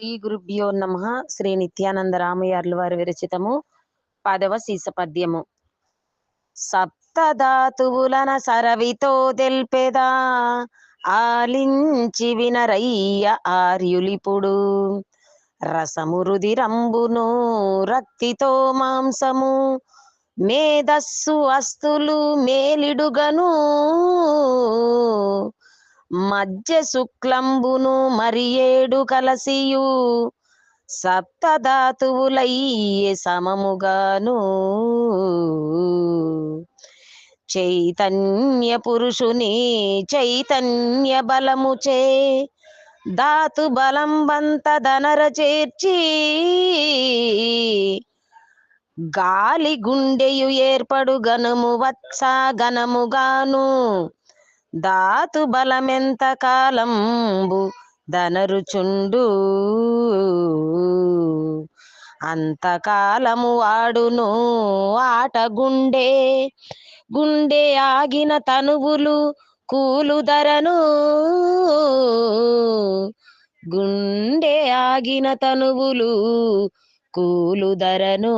శ్రీ గురుభ్యో నమః. శ్రీ నిత్యానంద రామయ్యర్ల వారి విరచితము 10వ సీస పద్యము. సప్తధాతువులన సరవితో తెల్పెదా ఆలించి వినరయ్య ఆర్యులిపుడు. రసము రుదిరంబును రక్తితో మాంసము మేధస్సు అస్తులు మేలిడుగను మధ్య శుక్లంబును మరియేడు కలసియు సప్తధాతువులయ్యే సమముగాను. చైతన్య పురుషుని చైతన్య బలముచే ధాతు బలంబంత ధనర చేర్చి గాలి గుండెయు ఏర్పడు గనుము వత్స గనముగాను. ధాతు బలమెంత కాలంబు ధనరుచుండు అంతకాలము వాడును ఆట గుండె. గుండె ఆగిన తనువులు కూలుదరను. గుండె ఆగిన తనువులు కూలుదరను.